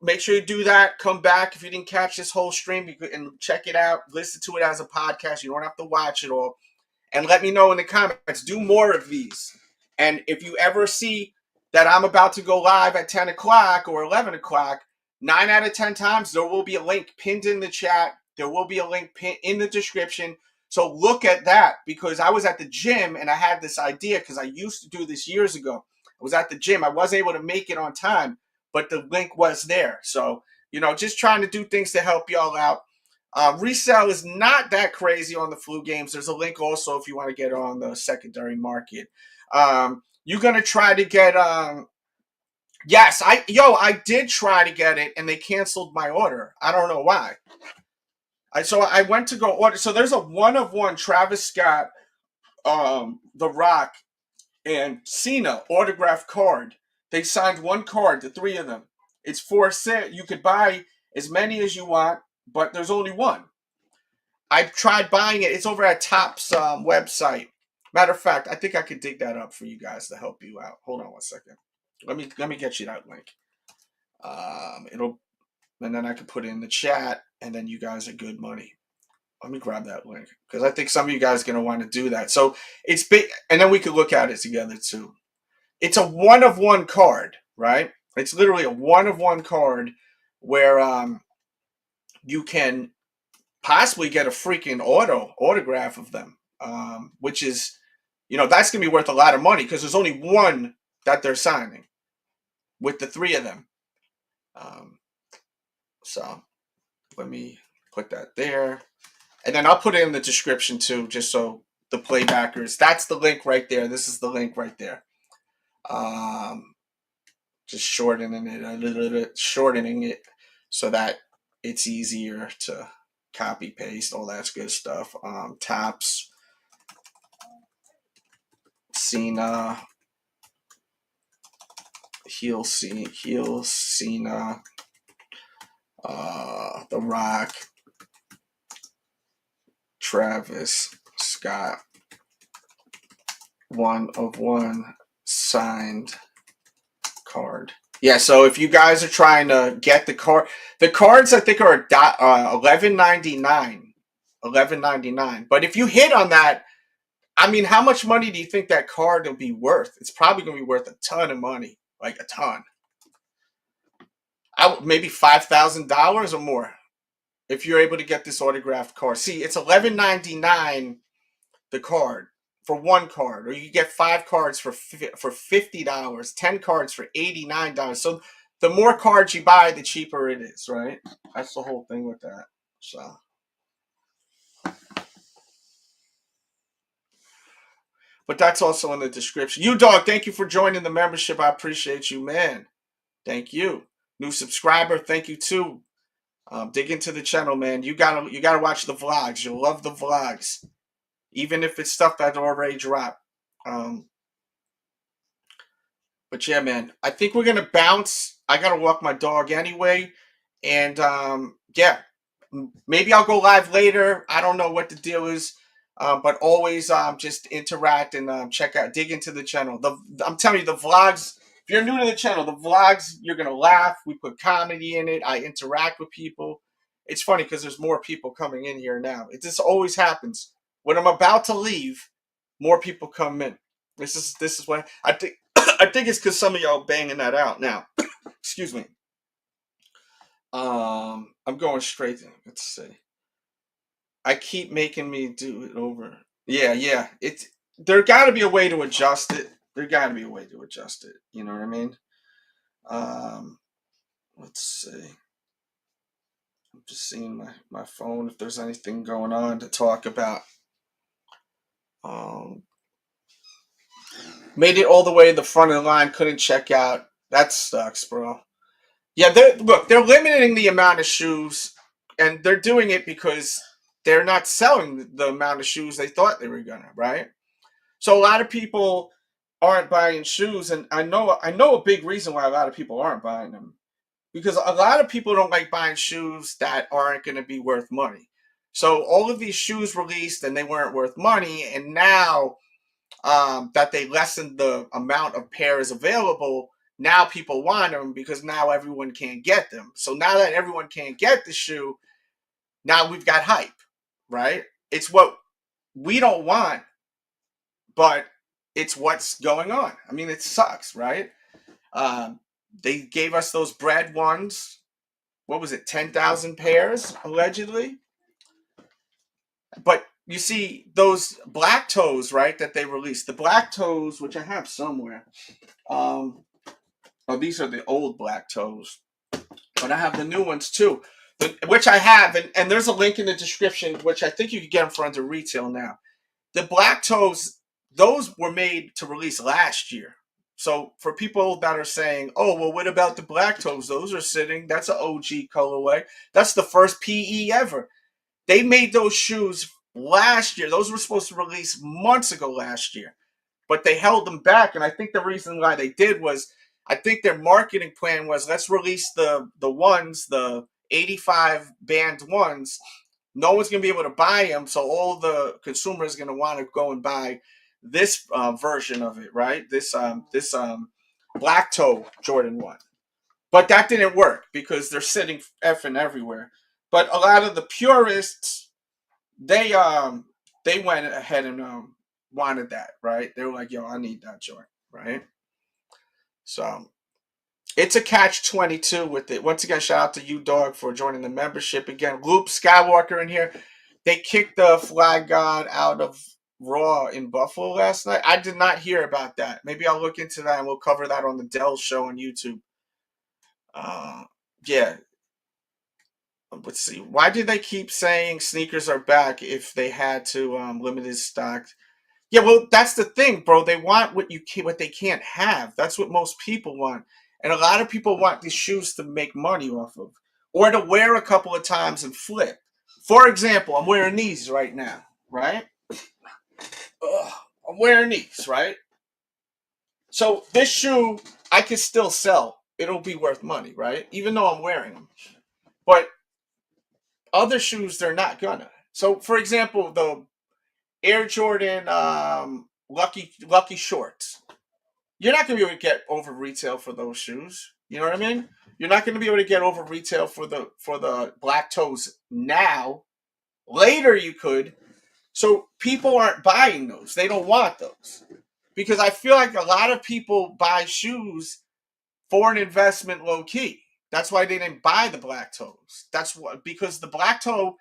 A: make sure you do that. Come back if you didn't catch this whole stream and check it out. Listen to it as a podcast. You don't have to watch it all. And let me know in the comments. Do more of these. And if you ever see that I'm about to go live at 10 o'clock or 11 o'clock, 9 out of 10 times, there will be a link pinned in the chat. There will be a link pinned in the description. So look at that, because I was at the gym and I had this idea because I used to do this years ago. I was at the gym. I wasn't able to make it on time, but the link was there. So, just trying to do things to help y'all out. Resale is not that crazy on the flu games. There's a link also if you want to get on the secondary market. You're going to try to get... yes, I did try to get it, and they canceled my order. I don't know why. So I went to go order. So there's a 1-of-1 Travis Scott, The Rock, and Cena autograph card. They signed one card, the 3 of them. It's for sale. You could buy as many as you want, but there's only one. I tried buying it. It's over at Topps website. Matter of fact, I think I could dig that up for you guys to help you out. Hold on one second. Let me get you that link. And then I could put it in the chat, and then you guys are good money. Let me grab that link because I think some of you guys are going to want to do that. So it's big, and then we could look at it together too. It's a 1-of-1 card, right? It's literally a 1-of-1 card where you can possibly get a freaking autograph of them, which is, that's going to be worth a lot of money because there's only one that they're signing with the 3 of them. So let me put that there. And then I'll put it in the description too, just so the playbackers, that's the link right there. This is the link right there. Just shortening it a little bit, shortening it so that it's easier to copy paste, all that good stuff. Topps, Cena, heel Cena, The Rock, Travis Scott, 1-of-1 signed card. Yeah, so if you guys are trying to get the cards I think are $11.99. $11.99. But if you hit on that, I mean, how much money do you think that card will be worth? It's probably going to be worth a ton of money, like a ton. Maybe $5,000 or more if you're able to get this autographed card. See, it's $11.99 the card for one card, or you get 5 cards for $50, 10 cards for $89. So the more cards you buy, the cheaper it is, right? That's the whole thing with that. So, but that's also in the description. You dog, thank you for joining the membership. I appreciate you, man. Thank you. New subscriber, thank you too. Dig into the channel, man. You gotta watch the vlogs. You'll love the vlogs, even if it's stuff that already dropped. But yeah, man, I think we're gonna bounce. I gotta walk my dog anyway, and yeah, maybe I'll go live later. I don't know what the deal is, but always just interact and dig into the channel. I'm telling you, the vlogs. If you're new to the channel, the vlogs, you're gonna laugh. We put comedy in it. I interact with people. It's funny because there's more people coming in here now. It just always happens. When I'm about to leave, more people come in. This is why I think I think it's because some of y'all banging that out now. Excuse me. I'm going straight in. Let's see. I keep making me do it over. Yeah, yeah. It's there got to be a way to adjust it. There got to be a way to adjust it. You know what I mean? Um, let's see. I'm just seeing my phone if there's anything going on to talk about. Um, Made it all the way to the front of the line, couldn't check out. That sucks, bro. Yeah, they're limiting the amount of shoes, and they're doing it because they're not selling the amount of shoes they thought they were gonna, right? So a lot of people aren't buying shoes, and I know a big reason why a lot of people aren't buying them because a lot of people don't like buying shoes that aren't going to be worth money. So all of these shoes released and they weren't worth money, and now that they lessened the amount of pairs available, now people want them because now everyone can't get them. So now that everyone can't get the shoe, now we've got hype, right? It's what we don't want, but it's what's going on. I mean, it sucks, right? Um, they gave us those bread ones. What was it? 10,000 pairs allegedly. But you see those black toes, right? That they released the black toes, which I have somewhere. Um, oh, these are the old black toes, but I have the new ones too, which I have, and there's a link in the description, which I think you can get them for under retail now. The black toes, those were made to release last year. So for people that are saying, "Oh, well, what about the black toes? Those are sitting. That's an OG colorway. That's the first PE ever." They made those shoes last year. Those were supposed to release months ago last year, but they held them back. And I think the reason why they did was, I think their marketing plan was, let's release the ones, the 85 band ones. No one's going to be able to buy them, so all the consumers are going to want to go and buy this version of it, right? This black toe Jordan 1. But that didn't work because they're sitting effing everywhere. But a lot of the purists, they went ahead and wanted that, right? They were like, "Yo, I need that joint," right? So it's a catch-22 with it. Once again, shout out to you, dog, for joining the membership. Again, Luke Skywalker in here. They kicked the Flag God out of Raw in Buffalo last night. I did not hear about that. Maybe I'll look into that and we'll cover that on the Dell show on YouTube. Yeah. Let's see. Why did they keep saying sneakers are back if they had to limited stock? Yeah, well, that's the thing, bro. They want what they can't have. That's what most people want, and a lot of people want these shoes to make money off of, or to wear a couple of times and flip. For example, I'm wearing these right now, right? Ugh, I'm wearing these, right? So this shoe I can still sell. It'll be worth money, right? Even though I'm wearing them. But other shoes, they're not gonna. So, for example, the Air Jordan Lucky Shorts. You're not going to be able to get over retail for those shoes. You know what I mean? You're not going to be able to get over retail for the black toes now. Later you could. So people aren't buying those. They don't want those. Because I feel like a lot of people buy shoes for an investment low key. That's why they didn't buy the black toes. That's what, because the black toe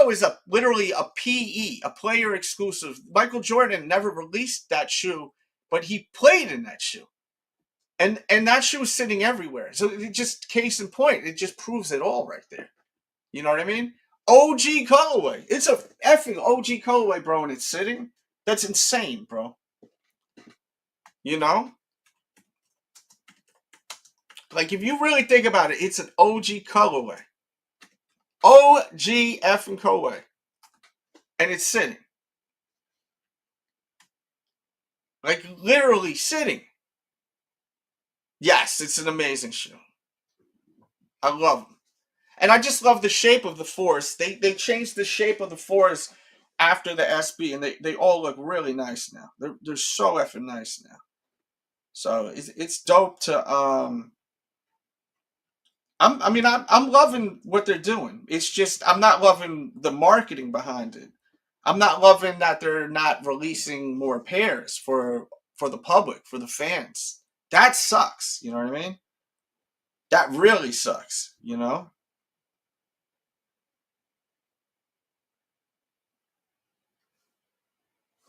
A: is literally a PE, a player exclusive. Michael Jordan never released that shoe, but he played in that shoe. And that shoe is sitting everywhere. So it just, case in point, it just proves it all right there. You know what I mean? OG colorway. It's a effing OG colorway, bro, and it's sitting. That's insane, bro. You know? Like, if you really think about it, it's an OG colorway. OG effing colorway. And it's sitting. Like, literally sitting. Yes, it's an amazing shoe. I love them. And I just love the shape of the fours. They changed the shape of the fours after the SB, and they all look really nice now. They're so effing nice now. So it's dope to I'm loving what they're doing. It's just I'm not loving the marketing behind it. I'm not loving that they're not releasing more pairs for the public, for the fans. That sucks. You know what I mean? That really sucks. You know.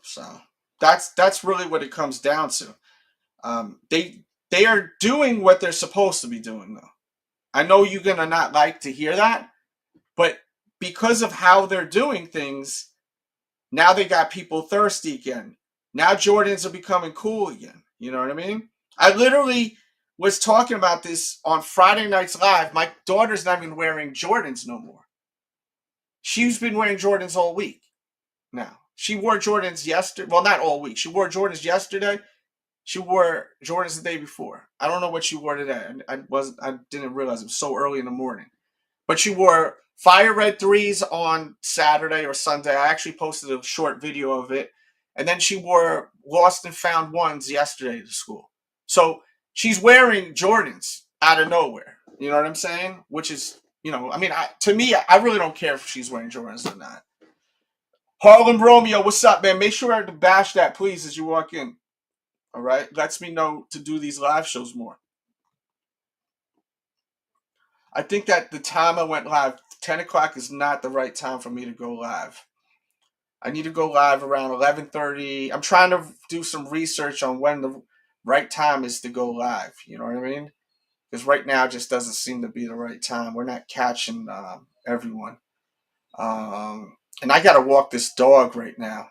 A: So that's really what it comes down to. They are doing what they're supposed to be doing, though. I know you're gonna not like to hear that, but because of how they're doing things, now they got people thirsty again. Now Jordans are becoming cool again. You know what I mean? I literally was talking about this on Friday Night's Live. My daughter's not even wearing Jordans no more. She's been wearing Jordans all week now. She wore Jordans yesterday. Well, not all week. She wore Jordans yesterday. She wore Jordans the day before. I don't know what she wore today. I didn't realize it was so early in the morning. But she wore fire red threes on Saturday or Sunday. I actually posted a short video of it. And then she wore lost and found ones yesterday to school. So she's wearing Jordans out of nowhere. You know what I'm saying? Which is, to me, I really don't care if she's wearing Jordans or not. Harlem Romeo, what's up, man? Make sure to bash that, please, as you walk in. All right? Lets me know to do these live shows more. I think that the time I went live, 10 o'clock is not the right time for me to go live. I need to go live around 11:30. I'm trying to do some research on when the right time is to go live. You know what I mean? Because right now just doesn't seem to be the right time. We're not catching everyone. And I got to walk this dog right now.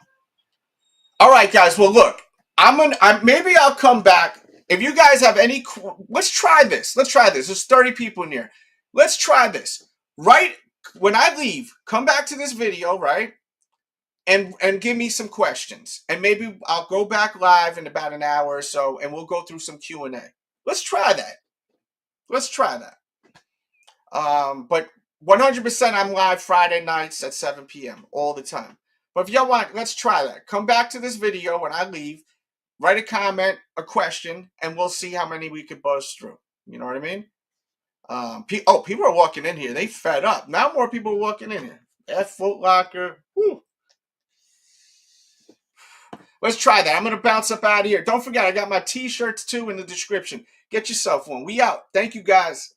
A: All right, guys. Well, look, maybe I'll come back. If you guys have any, let's try this. Let's try this. There's 30 people in here. Let's try this. Right when I leave, come back to this video, right? And give me some questions. And maybe I'll go back live in about an hour or so and we'll go through some Q&A. Let's try that. Let's try that. But 100% I'm live Friday nights at 7 p.m. all the time. But if y'all want, let's try that. Come back to this video when I leave, write a comment, a question, and we'll see how many we could buzz through. You know what I mean? People are walking in here. They fed up. Now more people are walking in here. That Foot Locker. Whew. Let's try that. I'm going to bounce up out of here. Don't forget, I got my t-shirts too in the description. Get yourself one. We out. Thank you, guys.